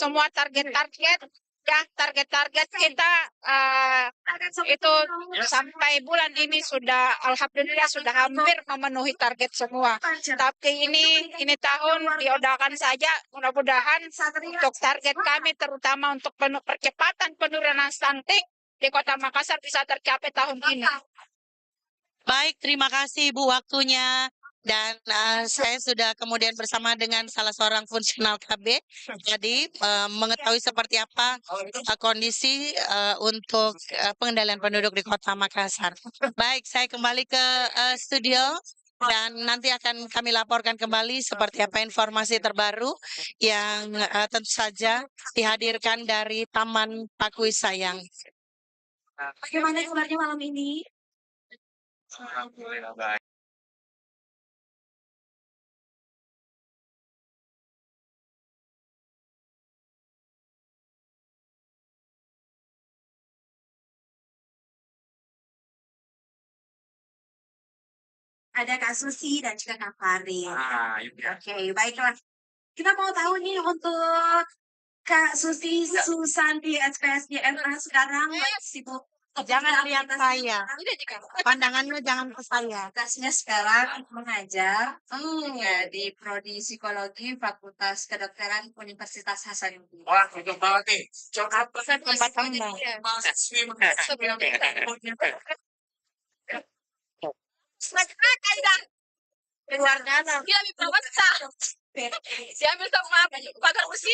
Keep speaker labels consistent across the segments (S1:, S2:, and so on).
S1: semua target-target ya, target-target kita itu sampai bulan ini sudah alhamdulillah sudah hampir memenuhi target semua. Tapi ini tahun diodahkan saja, mudah-mudahan untuk target kami terutama untuk percepatan penurunan stunting di Kota Makassar bisa tercapai tahun ini.
S2: Baik, terima kasih Ibu waktunya. Dan saya sudah kemudian bersama dengan salah seorang fungsional KB, jadi mengetahui seperti apa kondisi untuk pengendalian penduduk di Kota Makassar. Baik, saya kembali ke studio dan nanti akan kami laporkan kembali seperti apa informasi terbaru yang tentu saja dihadirkan dari Taman Pakui Sayang.
S3: Bagaimana kabarnya malam ini? Ada Kak Susi dan juga Kak Farid. Oke, baiklah. Kita mau tahu nih untuk Kak Susi Susanti SPSDMA sekarang lagi sibuk.
S2: Jangan lihat saya. Pandangannya jangan ke saya.
S3: Tugasnya sekarang mengajar di Prodi Psikologi Fakultas Kedokteran Universitas Hasanuddin.
S4: Wah, itu banget nih. Coba
S2: Tempat Anda.
S1: Keluar dalam. Dia lebih perwasa. Siapa sama pagar besi.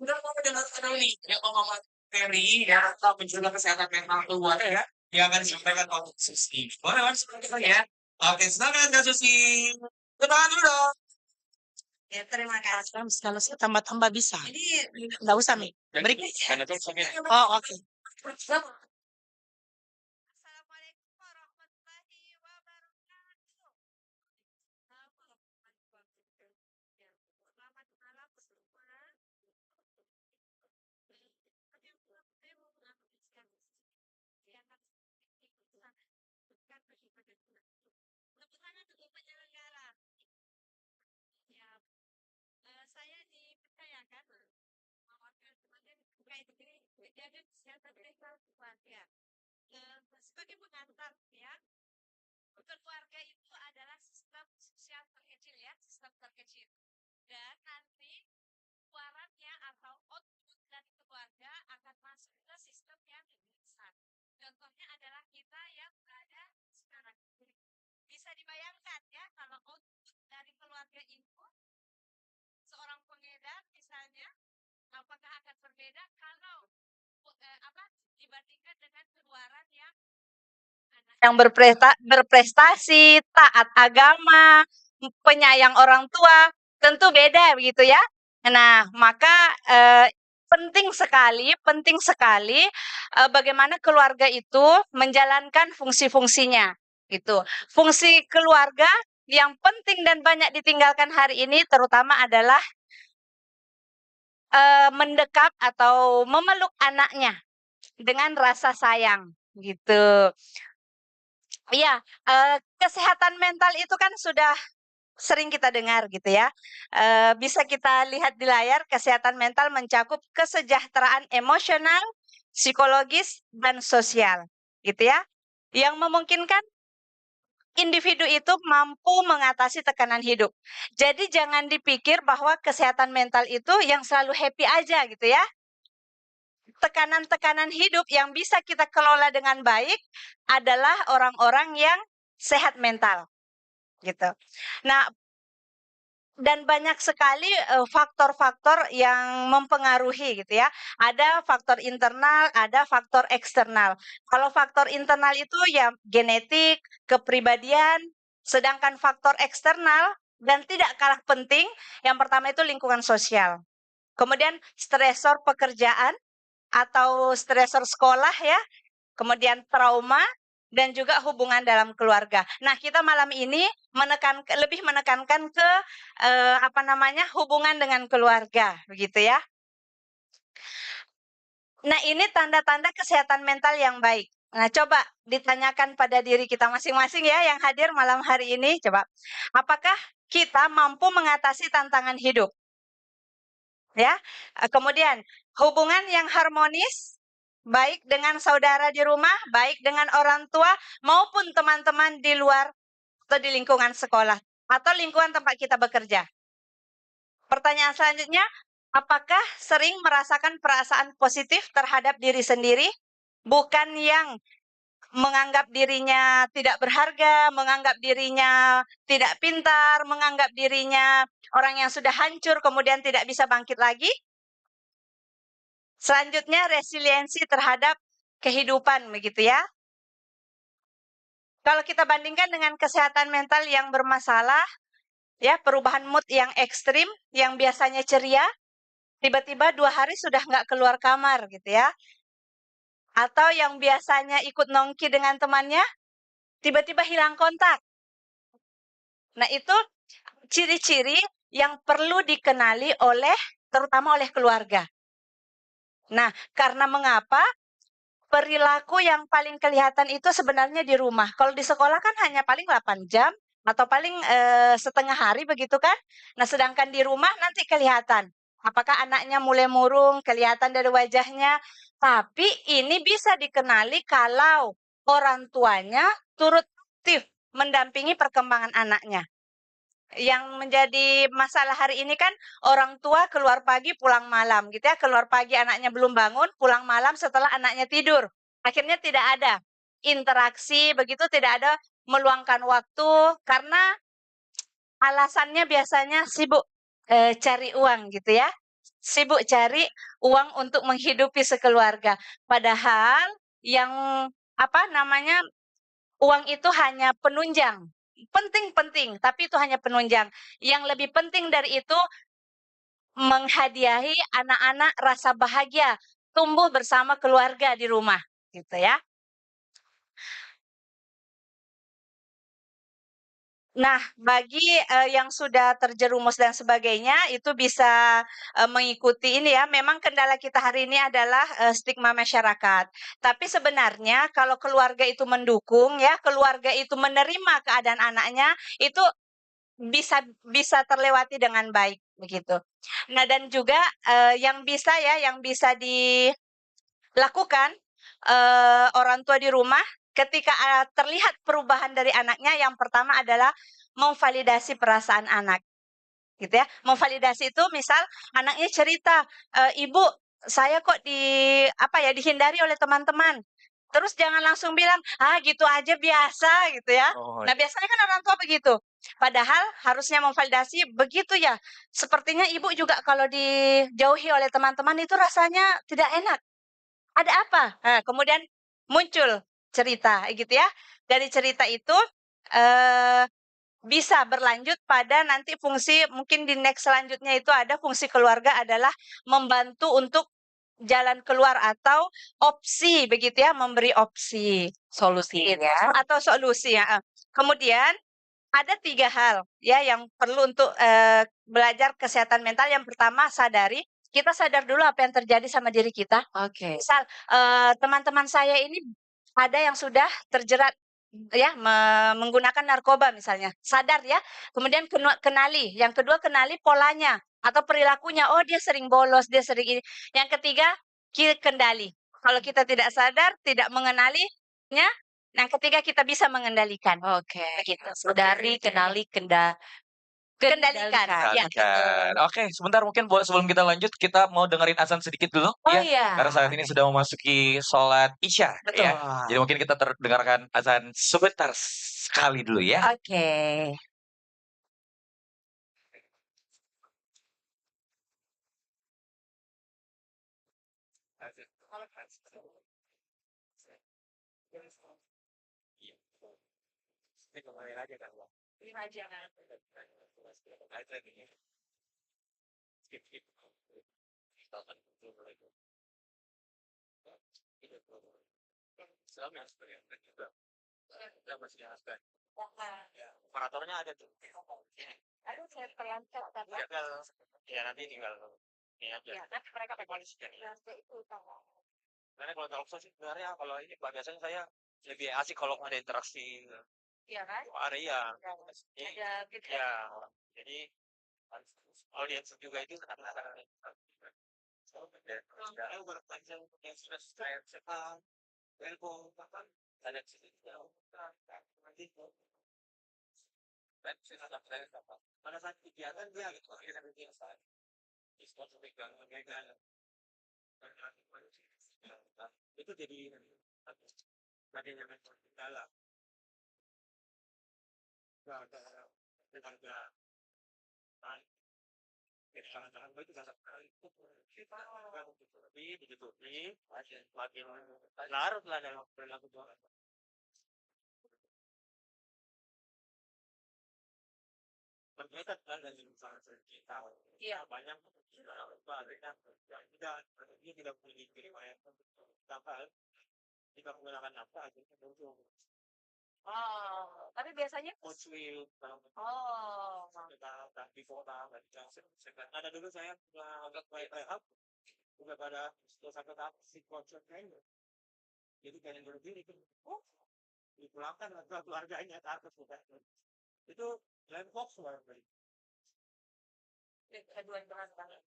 S4: Udah mau dengan nih yang ngomong materi ya atau menjaga kesehatan mental keluarga ya yang akan disampaikan oleh Susi. Boleh mas seperti itu ya. Oke, silakan Kak Susi. Kenalan dulu dong.
S3: Ya, terima kasih.
S2: Kalau saya tambah-tambah bisa.
S3: Jadi,
S2: Nggak usah, Mi. Beri. Oh, oke.
S3: Assalamualaikum warahmatullahi wabarakatuh. Selamat malam semua. Penyelenggara. Ya, saya dipercayakan mewakili terkait dengan kejadian kesehatan mental keluarga. Sebagai pengantar ya, keluarga itu adalah sistem sosial terkecil ya, sistem terkecil. Dan nanti keluarannya atau output dari keluarga akan masuk ke sistem yang lebih besar. Contohnya adalah kita yang berada sekarang. Bisa dibayangkan ya, kalau output dari keluarga itu seorang pengedar misalnya, apakah akan berbeda kalau dibandingkan dengan keluaran yang berprestasi, taat agama, penyayang orang tua, tentu beda begitu ya. Nah, maka penting sekali bagaimana keluarga itu menjalankan fungsi-fungsinya gitu. Fungsi keluarga yang penting dan banyak ditinggalkan hari ini terutama adalah mendekap atau memeluk anaknya dengan rasa sayang gitu. Iya, kesehatan mental itu kan sudah sering kita dengar gitu ya. Bisa kita lihat di layar, kesehatan mental mencakup kesejahteraan emosional, psikologis, dan sosial gitu ya. Yang memungkinkan individu itu mampu mengatasi tekanan hidup. Jadi jangan dipikir bahwa kesehatan mental itu yang selalu happy aja gitu ya. Tekanan-tekanan hidup yang bisa kita kelola dengan baik adalah orang-orang yang sehat mental gitu. Nah, dan banyak sekali faktor-faktor yang mempengaruhi gitu ya. Ada faktor internal, ada faktor eksternal. Kalau faktor internal itu ya genetik, kepribadian, sedangkan faktor eksternal dan tidak kalah penting, yang pertama itu lingkungan sosial. Kemudian stresor pekerjaan atau stresor sekolah ya, kemudian trauma, dan juga hubungan dalam keluarga. Nah, kita malam ini lebih menekankan ke hubungan dengan keluarga, begitu ya. Nah, ini tanda-tanda kesehatan mental yang baik. Nah, coba ditanyakan pada diri kita masing-masing ya yang hadir malam hari ini. Coba, apakah kita mampu mengatasi tantangan hidup? Ya. Kemudian hubungan yang harmonis baik dengan saudara di rumah, baik dengan orang tua maupun teman-teman di luar atau di lingkungan sekolah atau lingkungan tempat kita bekerja. Pertanyaan selanjutnya, apakah sering merasakan perasaan positif terhadap diri sendiri, bukan yang menganggap dirinya tidak berharga, menganggap dirinya tidak pintar, menganggap dirinya orang yang sudah hancur kemudian tidak bisa bangkit lagi? Selanjutnya, resiliensi terhadap kehidupan, begitu ya. Kalau kita bandingkan dengan kesehatan mental yang bermasalah, ya, perubahan mood yang ekstrim, yang biasanya ceria, tiba-tiba 2 hari sudah nggak keluar kamar, gitu ya. Atau yang biasanya ikut nongki dengan temannya, tiba-tiba hilang kontak. Nah, itu ciri-ciri yang perlu dikenali terutama oleh keluarga. Nah, karena mengapa? Perilaku yang paling kelihatan itu sebenarnya di rumah. Kalau di sekolah kan hanya paling 8 jam atau paling setengah hari begitu kan. Nah, sedangkan di rumah nanti kelihatan. Apakah anaknya mulai murung, kelihatan dari wajahnya. Tapi ini bisa dikenali kalau orang tuanya turut aktif mendampingi perkembangan anaknya. Yang menjadi masalah hari ini kan orang tua keluar pagi pulang malam gitu ya, keluar pagi anaknya belum bangun, pulang malam setelah anaknya tidur. Akhirnya tidak ada interaksi begitu, tidak ada meluangkan waktu karena alasannya biasanya sibuk cari uang gitu ya. Sibuk cari uang untuk menghidupi sekeluarga. Padahal yang apa namanya uang itu hanya penunjang. Penting-penting, tapi itu hanya penunjang. Yang lebih penting dari itu, menghadiahi anak-anak rasa bahagia, tumbuh bersama keluarga di rumah, gitu ya. Nah, bagi yang sudah terjerumus dan sebagainya, itu bisa mengikuti ini ya. Memang kendala kita hari ini adalah stigma masyarakat. Tapi sebenarnya kalau keluarga itu mendukung ya, keluarga itu menerima keadaan anaknya, itu bisa bisa terlewati dengan baik begitu. Nah, dan juga yang bisa dilakukan orang tua di rumah ketika terlihat perubahan dari anaknya, yang pertama adalah memvalidasi perasaan anak. Gitu ya. Memvalidasi itu misal anaknya cerita, "Ibu, saya kok dihindari oleh teman-teman." Terus jangan langsung bilang, "Ah, gitu aja biasa," gitu ya.
S4: Oh,
S3: Nah, biasanya kan orang tua begitu. Padahal harusnya memvalidasi, "Begitu ya, sepertinya Ibu juga kalau dijauhi oleh teman-teman itu rasanya tidak enak. Ada apa?" Nah, kemudian muncul cerita gitu ya. Dari cerita itu, eee bisa berlanjut pada nanti fungsi mungkin di next selanjutnya itu ada fungsi keluarga adalah membantu untuk jalan keluar atau opsi begitu ya, memberi opsi
S2: Solusi
S3: gitu,
S2: ya.
S3: atau solusi ya. Kemudian ada 3 hal ya yang perlu untuk belajar kesehatan mental. Yang pertama, kita sadar dulu apa yang terjadi sama diri kita.
S2: Oke.
S3: Misal teman-teman saya ini ada yang sudah terjerat ya menggunakan narkoba misalnya, sadar ya. Kemudian kenali, yang kedua kenali polanya atau perilakunya. Oh, dia sering bolos, dia sering ini. Yang ketiga, kendali. Kalau kita tidak sadar, tidak mengenalinya, yang ketiga kita bisa mengendalikan.
S2: Oke.
S3: Begitu.
S2: Sadari, kenali,
S3: Kendalikan. Ya.
S4: Kan. Oke, sebentar mungkin sebelum kita lanjut, kita mau dengerin azan sedikit dulu
S2: Oh
S4: ya.
S2: iya.
S4: Karena saat ini sudah memasuki sholat Isya
S2: Betul.
S4: ya. Jadi mungkin kita terdengarkan azan sebentar sekali dulu ya.
S2: Oke.
S4: Operatornya ada tuh.
S3: Aduh, saya terlantar karena
S4: Ya nanti tinggal ini aja.
S3: nanti mereka
S4: Polisi kan.
S3: itu
S4: Karena kalau talkshow sih sebenarnya kalau ini biasanya saya lebih asik kalau ada interaksi.
S3: iya kan?
S4: Ada ya.
S3: Ada
S4: Ya, jadi audiens juga itu dan sekarang berpanjang yang sudah saya sekarang elbow bahkan ada cerita nanti dan saya dapat pada saat kegiatan dia gitu akhirnya biasa diskon pegang megang itu jadi bagian yang dalam nggak ada harga jangan-jangan itu dasar kita lebih ditutupi makin larut lah dalam perilaku Tuhan. Berbeda kan dari misalnya kita
S3: Iya.
S4: banyak mereka yang dia tidak memiliki riwayat tambah tidak menggunakan apa akhirnya muncul
S3: Oh, tapi biasanya
S4: muncul
S3: oh.
S4: di kota ada dulu saya agak baik udah pada sampai tahap si konsep jadi kayak dulu diri itu dipulangkan ke keluarganya ke atas itu lain box
S3: Aduan berat banget.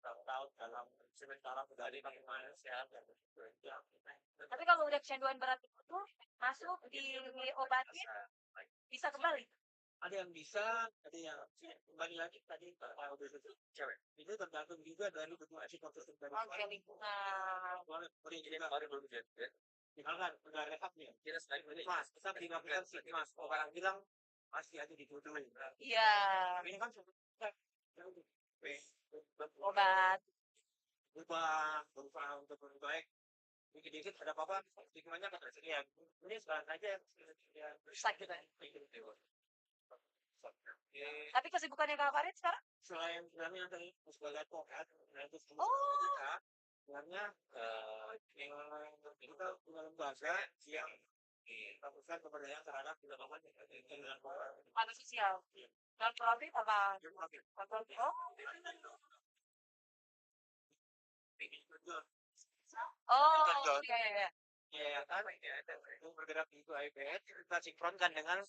S4: tahu dalam sementara udah ada bagaimana sehat dan
S3: Tapi kalau udah kecanduan berat itu masuk diobatin bisa kembali.
S4: ada yang bisa, ada yang kembali lagi tadi kalau itu cewek itu tergantung juga dari bentuk psikosis dari
S3: Oke, lingkungan.
S4: boleh jadi baru belum jadi misalkan udah rehabnya kita sekali mas kita terima sih mas orang bilang masih aja ditutupi
S3: Iya,
S4: ini kan
S3: obat.
S4: berubah untuk lebih baik dikit-dikit ada apa-apa stigmanya ketersediaan ini sekarang aja
S3: Sakit.
S4: ya
S3: Tapi kesibukannya Kak Farid sekarang?
S4: selain sebenarnya tadi sebagai advokat itu
S3: Oh.
S4: kita sebenarnya yang kita punya lembaga yang fokuskan pemberdayaan terhadap kehidupan dengan
S3: Pada sosial. Non profit apa? Non profit. Oh. Oh, iya iya.
S4: Ya kan, itu bergerak di iPad, kita sinkronkan dengan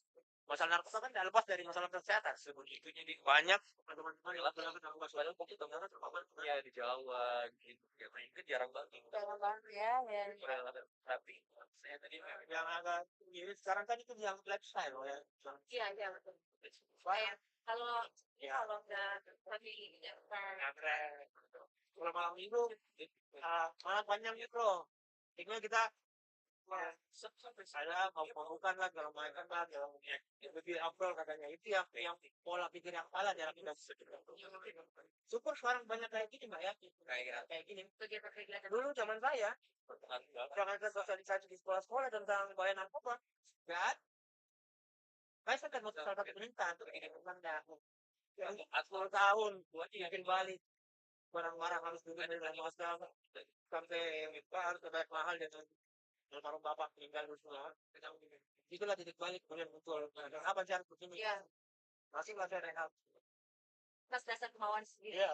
S4: masalah narkoba kan tidak lepas dari masalah kesehatan. Sebegitu jadi banyak teman-teman yang lakukan masalah itu teman-teman terpapar ya di Jawa gitu. Ya itu jarang banget.
S3: Jangan banget ya.
S4: Tapi saya tadi yang agak mirip sekarang kan itu yang lifestyle ya.
S3: Iya iya betul. Kalau nggak lagi
S4: kalau malam minggu malam panjang gitu. Tinggal kita saya mau bukan lah kalau makan lah kalau lebih afdol katanya itu yang pola pikir yang salah dalam kita syukur sekarang banyak kayak gini mbak ya kayak gini dulu zaman saya jangan sosialisasi di sekolah-sekolah tentang bahaya narkoba nggak saya kan mau salah satu perintah untuk ini bukan dah 10 tahun bikin balik barang-barang harus dulu dari masalah sampai harus terbayar mahal dengan almarhum bapak meninggal semua itulah titik balik kemudian muncul apa sih harus begini masih saya renal
S3: atas dasar kemauan sendiri.
S4: iya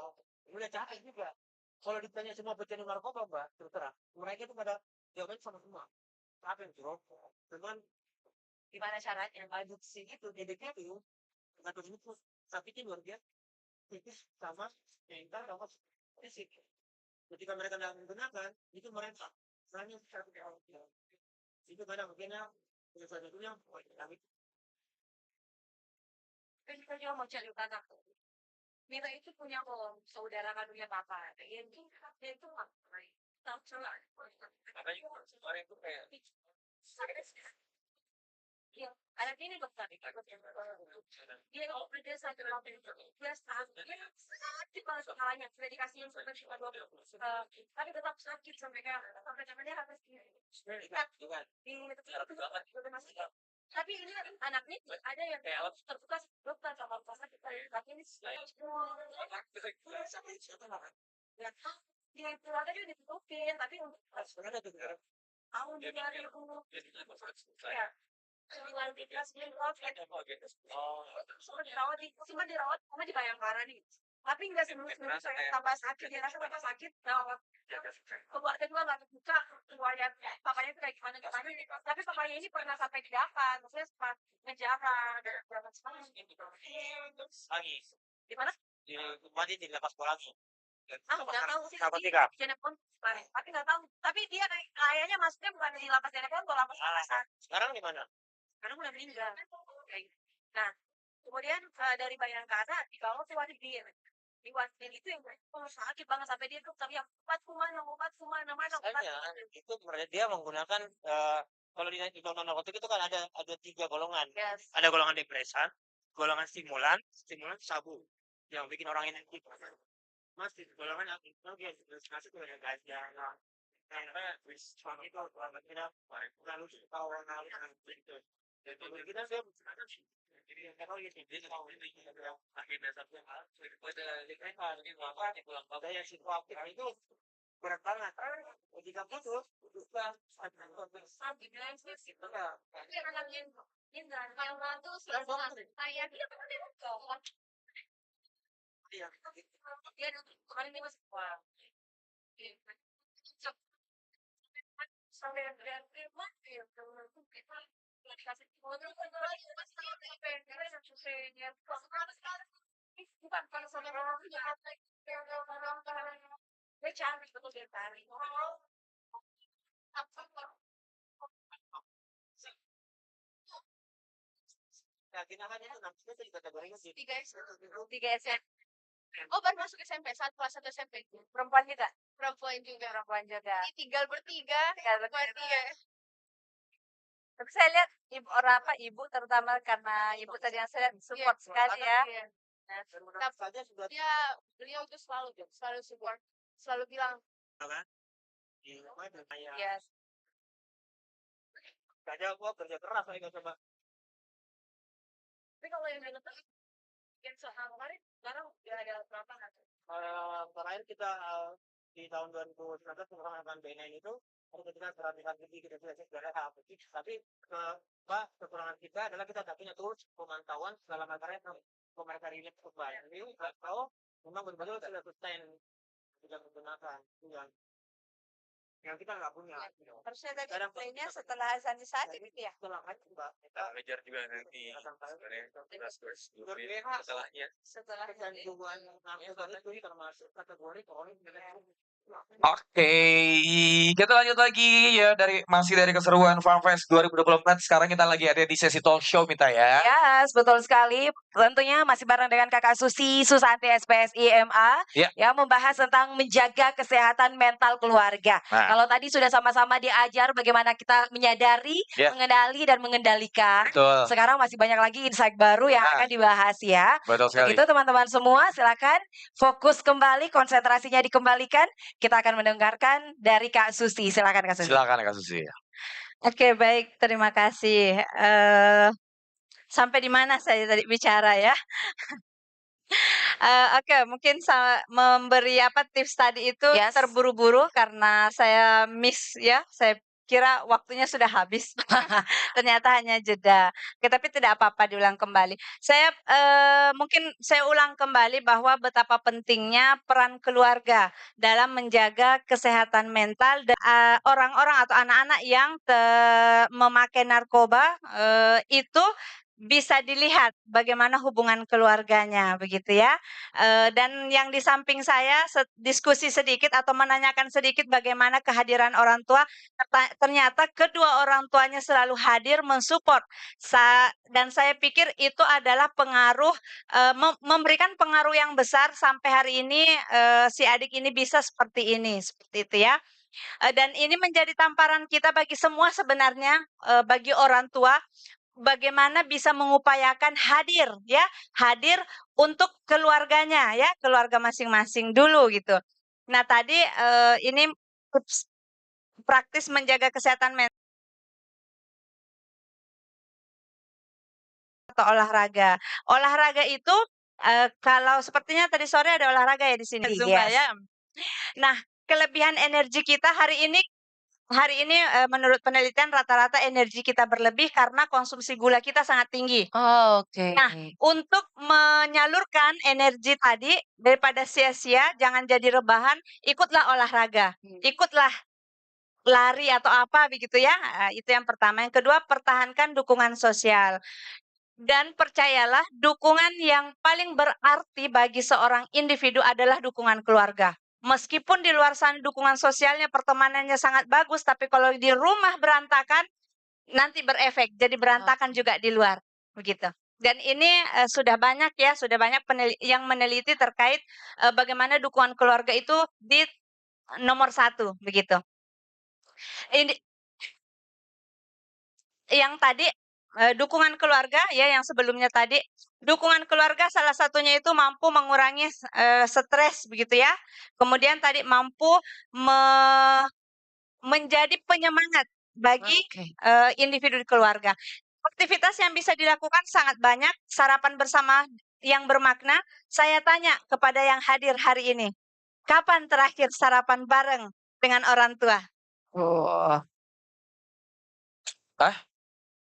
S4: udah capek juga kalau ditanya semua pecandu narkoba mbak terus mereka itu pada jawabannya sama semua apa yang rokok cuman
S3: Gimana caranya?
S4: adiksi itu dediknya itu nggak terus itu tapi itu luar biasa tipis sama mental sama fisik ketika mereka tidak menggunakan itu mereka hanya itu kadang mungkinnya penyelesaian itu yang kami
S3: Kita juga mau cari anak. Mira itu punya saudara kandungnya papa. Dia itu ngapain? Tahu celah.
S4: makanya orang itu kayak
S3: Iya, anak ini dokter. Dia kerja satu tahun. Dia sakit. Dia sakit banget kepalanya. Sudah dikasih insulin cuma 2 tapi tetap sakit sampai dia habis di tapi ini anaknya ada yang terbuka dokter sama rumah sakit tapi ini di keluarga juga ditutupin tapi untuk tahun 2000 ya 19 dirawat cuma di Bayangkara nih tapi nggak sembuh saya tambah sakit dia rasa tambah sakit keluarga juga nggak terbuka keluarga papanya itu kayak gimana tapi papanya ini pernah sampai didapat maksudnya sempat ngejarah dan semangat
S4: lagi
S3: di mana
S4: di kembali di lapas lagi
S3: nggak tahu sih.
S4: Kenapa tiga?
S3: Cirebon, tapi nggak tahu. Tapi dia kayaknya masuknya bukan di lapas Cirebon, atau lapas Makassar.
S4: Sekarang di mana?
S3: Sekarang udah meninggal. Nah, kemudian dari Bayangkara dibawa ke Wadir. Di Wadir itu yang sakit banget sampai dia tuh teriak obat kumana, mana.
S4: Makanya itu dia menggunakan kalau di undang-undang narkotik itu kan ada 3 golongan.
S3: Yes.
S4: Ada golongan depresan, golongan stimulan sabu yang bikin orang ini masih golongan yang itu dia masuk ke ganja. Karena suami itu lalu kawan itu. Jadi kita dia jadi kalau dia tahu ini akhirnya satu hal pada dikatakan ini apa di pulang bapak yang situasi itu berat banget. Jika putus kan sampai bilang sih enggak.
S3: Tapi anaknya Indra, kalau tuh saya dia pernah
S4: Iya.
S3: dia kemarin dia masih kuat. Sampai terima ya kita dikasih modal kan lagi masih karena susahnya bukan kalau saudara orang punya dia cantik betul dia tarik
S4: Nah, kita kan itu nanti kita kategorinya sih.
S3: 3 SM.
S1: Oh, baru masuk SMP, kelas 1 SMP.
S3: Perempuan juga.
S1: Perempuan juga.
S3: Ini
S1: Tinggal bertiga.
S3: Tapi saya lihat ibu terutama karena ibu tadi yang saya lihat support sekali ya.
S4: Saja sudah
S1: Beliau tuh selalu support, selalu bilang
S4: kan di mana kayak
S3: Yes.
S4: saja gua kerja keras saya coba.
S1: tapi kalau yang yang soal kemarin sekarang udah ada berapa kan?
S4: Terakhir kita di tahun 2019 melakukan B9 itu harus kita perhatikan tinggi kita sudah apa sih, tapi kekurangan kita adalah kita tak punya tools pemantauan segala macamnya mereka relate cukup baik. Jadi nggak tahu memang betul-betul sudah sustain tidak menggunakan yang kita nggak punya.
S3: Harusnya tadi playnya setelah azan sakit gitu ya.
S4: Setelah kan mbak
S5: kita ngejar juga nanti sebenarnya setelahnya
S3: Setelah
S4: kecanduan narkoba itu termasuk kategori kronik.
S5: Oke, kita lanjut lagi ya masih dari keseruan FarmFest 2024. Sekarang kita lagi ada di sesi talk show Mita ya.
S3: Yes, betul sekali. Tentunya masih bareng dengan Kakak Susanti SPSI MA
S5: Ya.
S3: yang membahas tentang menjaga kesehatan mental keluarga.
S5: Nah.
S3: Kalau tadi sudah sama-sama diajar bagaimana kita menyadari,
S5: Ya.
S3: mengenali dan mengendalikan.
S5: Betul.
S3: Sekarang masih banyak lagi insight baru yang
S5: Nah.
S3: akan dibahas ya.
S5: Betul sekali.
S3: Begitu teman-teman semua, silakan fokus kembali, konsentrasinya dikembalikan. Kita akan mendengarkan dari Kak Susi. Silakan Kak Susi.
S5: Silakan Kak Susi.
S6: Oke, baik, terima kasih. Sampai di mana saya tadi bicara ya? Oke, mungkin memberi tips tadi itu
S3: Yes.
S6: terburu-buru karena saya miss ya. Saya kira waktunya sudah habis. Ternyata hanya jeda. Oke, tapi tidak apa-apa diulang kembali. Saya mungkin saya ulang kembali bahwa betapa pentingnya peran keluarga dalam menjaga kesehatan mental dan orang-orang atau anak-anak yang memakai narkoba itu bisa dilihat bagaimana hubungan keluarganya begitu ya. Dan yang di samping saya diskusi sedikit atau menanyakan sedikit bagaimana kehadiran orang tua, ternyata kedua orang tuanya selalu hadir mensupport. Dan saya pikir itu adalah pengaruh memberikan pengaruh yang besar sampai hari ini si adik ini bisa seperti itu ya. Dan ini menjadi tamparan kita bagi semua sebenarnya, bagi orang tua, bagaimana bisa mengupayakan hadir untuk keluarganya ya, keluarga masing-masing dulu gitu. Nah tadi ini tips praktis menjaga kesehatan mental atau olahraga. Olahraga itu kalau sepertinya tadi sore ada olahraga ya di sini Zumba
S3: Yes.
S6: ya. Nah kelebihan energi kita hari ini menurut penelitian rata-rata energi kita berlebih karena konsumsi gula kita sangat tinggi.
S3: Oke.
S6: Nah, untuk menyalurkan energi tadi daripada sia-sia, jangan jadi rebahan, ikutlah olahraga, ikutlah lari atau apa begitu ya. Itu yang pertama. Yang kedua, pertahankan dukungan sosial. Dan percayalah, dukungan yang paling berarti bagi seorang individu adalah dukungan keluarga. Meskipun di luar sana dukungan sosialnya, pertemanannya sangat bagus, tapi kalau di rumah berantakan, nanti berefek, jadi berantakan juga di luar, begitu. Dan ini sudah banyak ya, sudah banyak yang meneliti terkait bagaimana dukungan keluarga itu di nomor 1, begitu. Ini yang tadi dukungan keluarga ya, yang sebelumnya tadi, dukungan keluarga salah satunya itu mampu mengurangi stres, begitu ya. Kemudian tadi mampu menjadi penyemangat bagi individu di keluarga. Aktivitas yang bisa dilakukan sangat banyak, sarapan bersama yang bermakna. Saya tanya kepada yang hadir hari ini, kapan terakhir sarapan bareng dengan orang tua?
S5: Oh.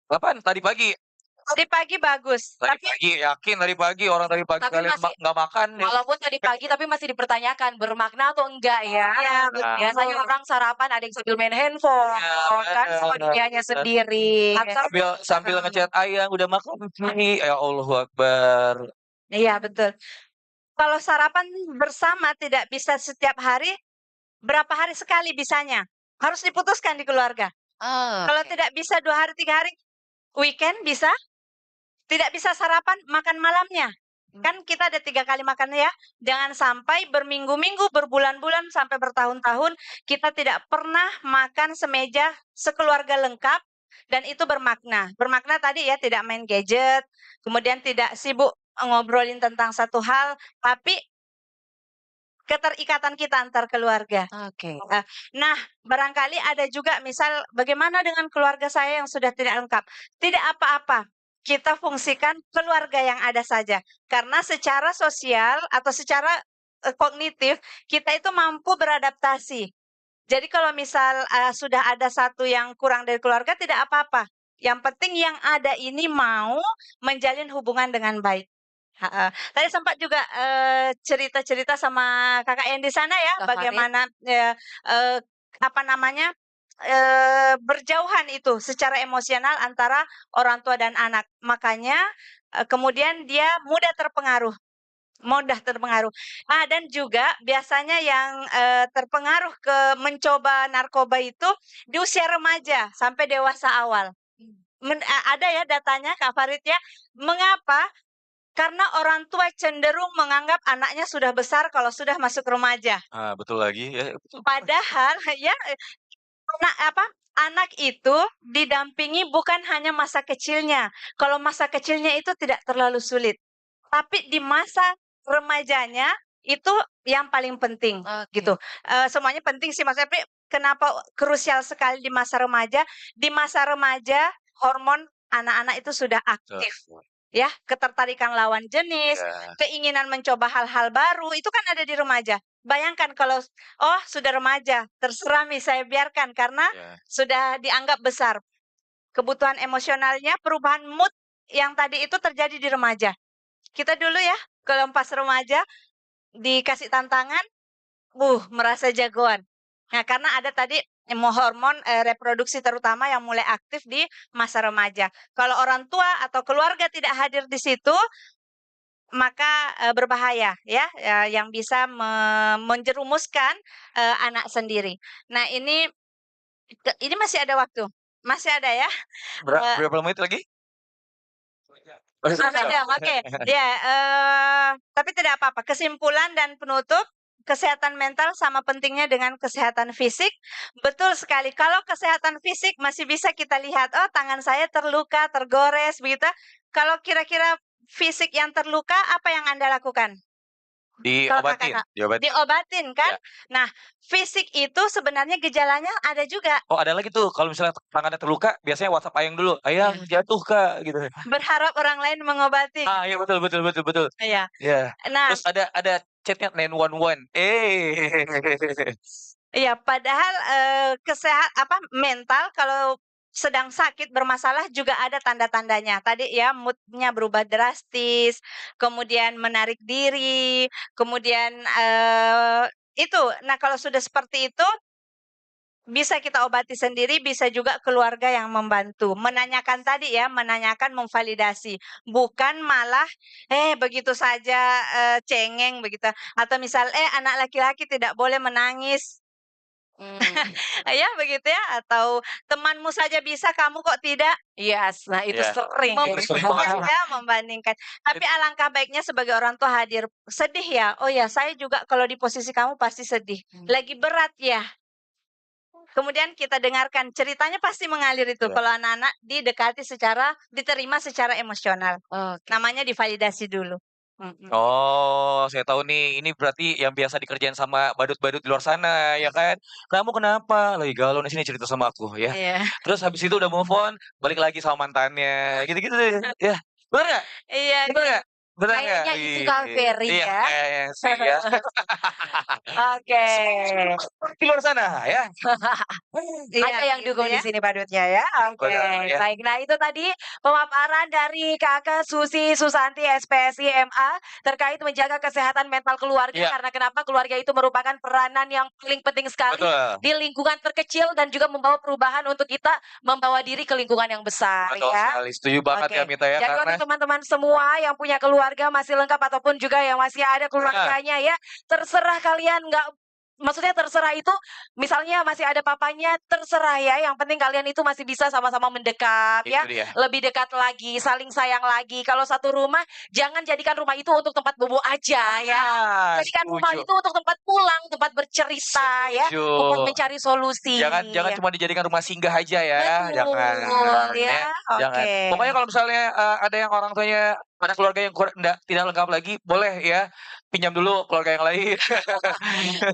S5: Kapan? Tadi pagi.
S6: Tadi pagi bagus,
S5: Tadi
S6: tapi
S5: pagi, yakin tadi pagi orang tadi pagi
S7: Tapi
S5: kalian
S7: masih-
S5: nggak makan ya.
S7: Walaupun tadi pagi tapi masih dipertanyakan bermakna atau enggak ya.
S6: ya betul.
S7: Biasanya orang sarapan ada yang sambil main handphone,
S5: Ya,
S7: kan sama dunianya sendiri. Atau
S5: sambil ngechat ayang udah makan nih. Ya Allahu Akbar.
S6: Iya betul. Kalau sarapan bersama tidak bisa setiap hari, berapa hari sekali bisanya? Harus diputuskan di keluarga. Kalau tidak bisa 2 hari 3 hari, weekend bisa. Tidak bisa sarapan, makan malamnya. Kan kita ada 3 kali makan ya. Jangan sampai berminggu-minggu, berbulan-bulan, sampai bertahun-tahun kita tidak pernah makan semeja sekeluarga lengkap. Dan itu bermakna. Bermakna tadi ya, tidak main gadget, kemudian tidak sibuk ngobrolin tentang satu hal, tapi keterikatan kita antar keluarga. Nah, barangkali ada juga misal bagaimana dengan keluarga saya yang sudah tidak lengkap. Tidak apa-apa, kita fungsikan keluarga yang ada saja. Karena secara sosial atau secara kognitif, kita itu mampu beradaptasi. Jadi kalau misal sudah ada satu yang kurang dari keluarga, tidak apa-apa. Yang penting yang ada ini mau menjalin hubungan dengan baik. Tadi sempat juga cerita-cerita sama kakak yang di sana ya,
S7: Kak Farid.
S6: bagaimana apa namanya berjauhan itu secara emosional antara orang tua dan anak. Makanya kemudian dia mudah terpengaruh. Dan juga biasanya yang terpengaruh ke mencoba narkoba itu di usia remaja sampai dewasa awal. Ada ya datanya Kak Farid ya. Mengapa? Karena orang tua cenderung menganggap anaknya sudah besar kalau sudah masuk remaja.
S5: Betul lagi ya. Betul.
S6: Padahal ya anak itu didampingi bukan hanya masa kecilnya. Kalau masa kecilnya itu tidak terlalu sulit. Tapi di masa remajanya itu yang paling penting gitu. Semuanya penting sih maksudnya, tapi kenapa krusial sekali di masa remaja? Di masa remaja hormon anak-anak itu sudah aktif. Ya, ketertarikan lawan jenis, keinginan mencoba hal-hal baru, itu kan ada di remaja. Bayangkan kalau, sudah remaja, terserah saya biarkan karena sudah dianggap besar. Kebutuhan emosionalnya, perubahan mood yang tadi itu terjadi di remaja. Kita dulu ya, kalau pas remaja, dikasih tantangan, merasa jagoan. Nah, karena ada tadi hormon reproduksi terutama yang mulai aktif di masa remaja. Kalau orang tua atau keluarga tidak hadir di situ, maka berbahaya ya, yang bisa menjerumuskan anak sendiri. Nah, ini masih ada waktu. Masih ada ya?
S5: Berapa menit lagi?
S6: Oke. Ya, tapi tidak apa-apa. Kesimpulan dan penutup, kesehatan mental sama pentingnya dengan kesehatan fisik. Betul sekali. Kalau kesehatan fisik masih bisa kita lihat, tangan saya terluka, tergores, begitu. Kalau kira-kira fisik yang terluka, apa yang Anda lakukan?
S5: Diobatin.
S6: Diobatin kan?
S5: Ya.
S6: Nah, fisik itu sebenarnya gejalanya ada juga.
S5: Ada lagi tuh kalau misalnya tangannya terluka, biasanya WhatsApp ayang dulu. Ayang jatuh Kak gitu.
S6: Berharap orang lain mengobati.
S5: Iya betul.
S6: Iya.
S5: Ya.
S6: Nah,
S5: terus ada chatnya 911.
S6: Iya, padahal mental kalau sedang sakit bermasalah juga ada tanda-tandanya. Tadi ya mood-nya berubah drastis, kemudian menarik diri, kemudian itu. Nah, kalau sudah seperti itu
S3: Bisa kita obati sendiri, bisa juga keluarga yang membantu. Menanyakan tadi ya, menanyakan, memvalidasi. Bukan malah, begitu saja cengeng begitu. Atau misal, anak laki-laki tidak boleh menangis. Ya begitu ya. Atau temanmu saja bisa, kamu kok tidak?
S7: Yes, nah itu
S5: Iya.
S7: sering.
S5: Sering banget.
S3: Ya, membandingkan. Tapi alangkah baiknya sebagai orang tua hadir. Sedih ya? Oh ya, saya juga kalau di posisi kamu pasti sedih. Lagi berat ya? Kemudian kita dengarkan, ceritanya pasti mengalir itu.
S5: Iya.
S3: Kalau anak-anak diterima secara emosional.
S7: Oke.
S3: Namanya divalidasi dulu.
S5: Oh, saya tahu nih. Ini berarti yang biasa dikerjain sama badut-badut di luar sana, ya kan? Kamu kenapa? Lagi galau nih, sini cerita sama aku, ya.
S3: Iya.
S5: Terus habis itu udah move on, balik lagi sama mantannya. Gitu-gitu deh. Ya. Bener nggak?
S3: Iya.
S5: Bener nggak? Bener nggak?
S7: Kayaknya itu Kak Ferry
S5: Iya,
S7: ya.
S5: kayaknya sih ya.
S7: Oke.
S5: Di luar sana, ya.
S7: Ada yang
S3: gitu
S7: dukung di
S3: ya.
S7: sini badutnya ya. Oke,
S5: Benar, ya.
S7: baik. Nah itu tadi pemaparan dari Kakak Susi Susanti SPSI MA terkait menjaga kesehatan mental keluarga.
S5: Iya.
S7: Karena kenapa keluarga itu merupakan peranan yang paling penting sekali
S5: Betul.
S7: di lingkungan terkecil dan juga membawa perubahan untuk kita membawa diri ke lingkungan yang besar
S5: Betul
S7: ya.
S5: sekali. Setuju banget
S7: Oke.
S5: ya, Mita ya.
S7: Jadi
S5: Karena
S7: untuk teman-teman semua yang punya keluarga masih lengkap ataupun juga yang masih ada keluarganya ya, terserah kalian maksudnya terserah itu misalnya masih ada papanya, terserah ya. Yang penting kalian itu masih bisa sama-sama mendekat ya.
S5: itu dia.
S7: Lebih dekat lagi, saling sayang lagi. Kalau satu rumah, jangan jadikan rumah itu untuk tempat bobo aja ya. Jadikan rumah
S5: Setuju.
S7: itu untuk tempat pulang, tempat bercerita ya, untuk
S5: Setuju.
S7: mencari solusi.
S5: Jangan
S7: ya.
S5: cuma dijadikan rumah singgah aja ya.
S7: Betul,
S5: Jangan
S7: ya.
S5: Jangan.
S7: Oke.
S5: Pokoknya kalau misalnya ada yang orang tuanya ada keluarga yang tidak lengkap lagi, boleh ya pinjam dulu keluarga yang lain.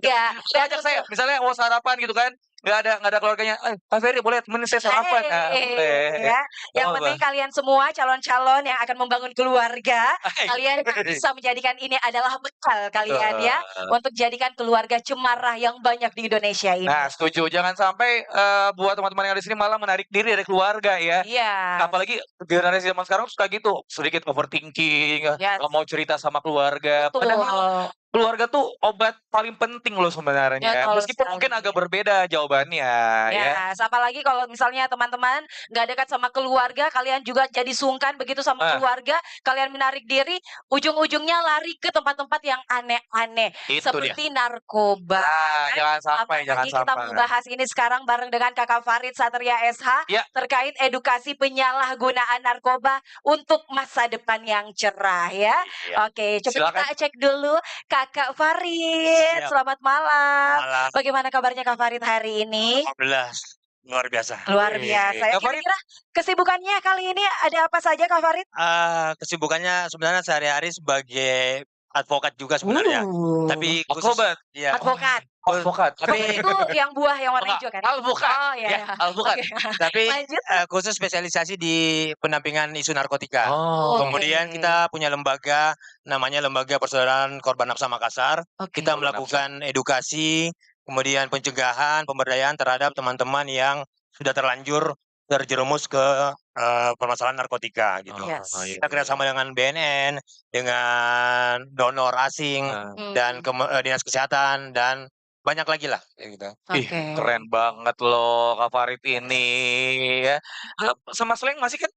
S7: Ya,
S5: Atau
S7: dan
S5: ajak saya, misalnya mau sarapan gitu kan, nggak ada keluarganya, Kak Ferry boleh temenin saya sarapan. Nah, boleh.
S7: ya. Yang
S5: Apa?
S7: penting kalian semua calon-calon yang akan membangun keluarga,
S5: Hai.
S7: kalian bisa menjadikan ini adalah bekal kalian ya untuk jadikan keluarga cemarah yang banyak di Indonesia ini.
S5: Nah, setuju. Jangan sampai buat teman-teman yang ada di sini malah menarik diri dari keluarga ya.
S7: Iya.
S5: Apalagi generasi zaman sekarang suka gitu, sedikit overthinking,
S7: Yes.
S5: nggak mau cerita sama keluarga. Padahal
S7: Betul.
S5: keluarga tuh obat paling penting loh sebenarnya.
S7: Betul
S5: Meskipun mungkin
S7: sekali.
S5: agak berbeda jawabannya ya.
S7: Ya, apalagi kalau misalnya teman-teman nggak dekat sama keluarga, kalian juga jadi sungkan begitu sama
S5: Ah.
S7: keluarga, kalian menarik diri, ujung-ujungnya lari ke tempat-tempat yang aneh-aneh,
S5: Itu dia.
S7: seperti narkoba.
S5: Nah, jangan sampai, jangan
S7: Apalagi kita
S5: sampai.
S7: membahas ini sekarang bareng dengan Kakak Farid Satria SH
S5: Ya.
S7: terkait edukasi penyalahgunaan narkoba untuk masa depan yang cerah ya.
S5: Iya.
S7: Oke, coba
S5: Silakan.
S7: kita cek dulu Kakak Farid.
S8: Siap.
S7: Selamat malam.
S8: Malam.
S7: Bagaimana kabarnya Kak Farid hari ini?
S8: Alhamdulillah luar biasa.
S7: Luar biasa. Ya,
S5: Kak Farid.
S7: kira-kira kesibukannya kali ini ada apa saja Kak Farid?
S8: Kesibukannya sebenarnya sehari-hari sebagai advokat juga sebenarnya. Tapi khusus
S5: Advokat.
S8: ya.
S7: Advokat.
S5: Advokat.
S8: Tapi
S7: Itu yang buah yang warna hijau kan?
S5: Alpukat.
S7: Oh iya.
S5: Ya, alpukat.
S7: Oke.
S8: tapi
S7: Lanjut.
S8: khusus spesialisasi di pendampingan isu narkotika.
S5: Oh.
S8: Kemudian
S7: Oke.
S8: kita punya lembaga namanya Lembaga Persaudaraan Korban Nafsa Makassar.
S7: Oke.
S8: Kita
S5: Korban
S8: melakukan edukasi, kemudian pencegahan, pemberdayaan terhadap teman-teman yang sudah terlanjur terjerumus ke permasalahan narkotika gitu.
S7: Yes.
S5: iya.
S8: Kita kerjasama dengan BNN, dengan donor asing, dan dinas kesehatan dan banyak lagi lah kayak gitu.
S5: Ih,
S7: Oke.
S5: keren banget loh Kak Farid ini ya. Sama Slang masih kan?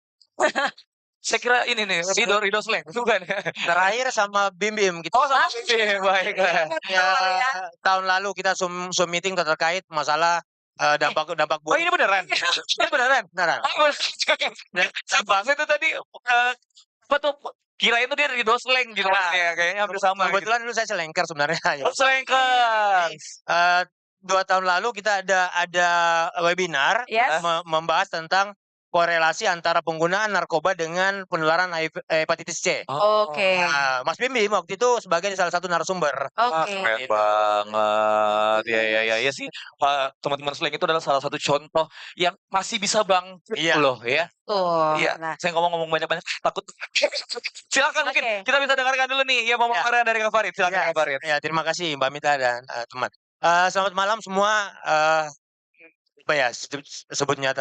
S5: Saya kira ini nih, Rido Slang, bukan?
S8: Terakhir sama Bim Bim kita.
S5: Oh, sama Bim, baiklah.
S8: Ya, tahun lalu kita Zoom meeting terkait masalah dampak
S5: Oh,
S8: buruk.
S5: ini beneran? Ini beneran?
S8: Beneran.
S5: Saya itu tadi apa tuh? Kirain tuh dia Rido Slang gitu
S8: Nah,
S5: ya, kayaknya hampir sama. Gitu.
S8: Kebetulan dulu saya selengker sebenarnya. ya.
S5: Oh, Slangker.
S8: 2 tahun lalu kita ada webinar
S7: Yes.
S8: membahas tentang korelasi antara penggunaan narkoba dengan penularan hepatitis C.
S7: Oke.
S8: Nah, Mas Bim Bim waktu itu sebagai salah satu narasumber.
S7: Oke.
S5: Keren banget. Ya sih. Teman-teman Slang itu adalah salah satu contoh yang masih bisa bangkit
S8: Iya.
S5: loh ya.
S7: Tuh.
S5: Iya.
S7: Nah,
S5: Saya ngomong banyak-banyak takut. Silakan mungkin
S7: Oke.
S5: kita bisa dengarkan dulu nih ya pemaparan dari Kak Farid. Silakan Kak Farid.
S8: Ya, terima kasih Mbak Mita dan teman. Selamat malam semua. Apa ya sebutnya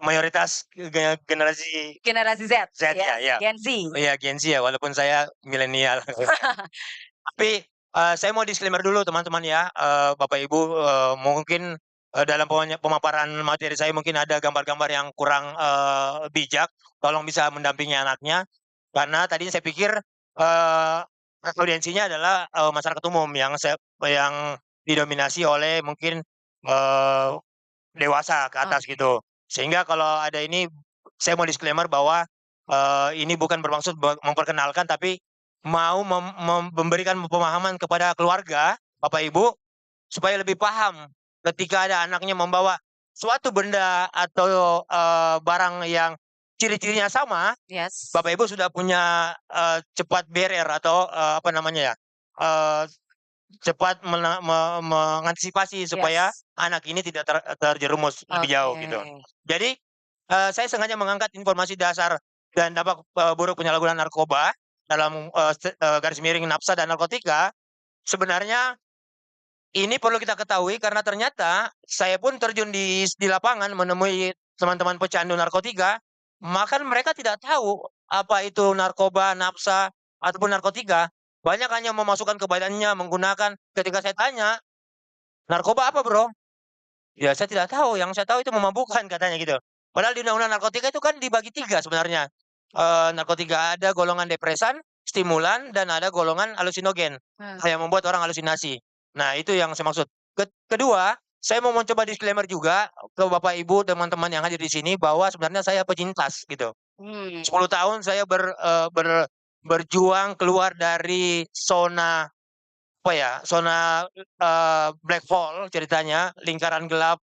S8: mayoritas generasi
S7: generasi Z.
S8: Z ya.
S7: Gen Z.
S8: Ya Gen Z ya, walaupun saya milenial. Tapi Saya mau disclaimer dulu teman-teman ya, Bapak Ibu, mungkin, dalam pemaparan materi saya mungkin ada gambar-gambar yang kurang, bijak, tolong bisa mendampingi anaknya. Karena tadi saya pikir, audiensinya adalah, masyarakat umum yang didominasi oleh mungkin, eee, dewasa ke atas gitu. Sehingga kalau ada ini, saya mau disclaimer bahwa, ini bukan bermaksud memperkenalkan, tapi mau memberikan pemahaman kepada keluarga, Bapak Ibu, supaya lebih paham ketika ada anaknya membawa suatu benda atau, barang yang ciri-cirinya sama,
S7: Yes.
S8: Bapak Ibu sudah punya, cepat barrier atau, apa namanya ya, eee, cepat mengantisipasi supaya
S7: Yes.
S8: anak ini tidak terjerumus lebih jauh gitu.
S7: Oke.
S8: Jadi, saya sengaja mengangkat informasi dasar dan dampak, buruk penyalahgunaan narkoba dalam, garis miring nafsa dan narkotika. Sebenarnya ini perlu kita ketahui karena ternyata saya pun terjun di lapangan menemui teman-teman pecandu narkotika, maka mereka tidak tahu apa itu narkoba, nafsa, ataupun narkotika. Banyak hanya memasukkan ke badannya menggunakan ketika saya tanya, "Narkoba apa, Bro?" Ya saya tidak tahu, yang saya tahu itu memabukkan katanya gitu. Padahal di undang-undang narkotika itu kan dibagi 3 sebenarnya. Narkotika ada golongan depresan, stimulan, dan ada golongan halusinogen, yang membuat orang halusinasi. Nah itu yang saya maksud. Kedua, saya mau mencoba disclaimer juga ke Bapak Ibu, teman-teman yang hadir di sini bahwa sebenarnya saya penyintas gitu. 10 tahun saya berjuang keluar dari zona, apa ya, zona, black hole ceritanya, lingkaran gelap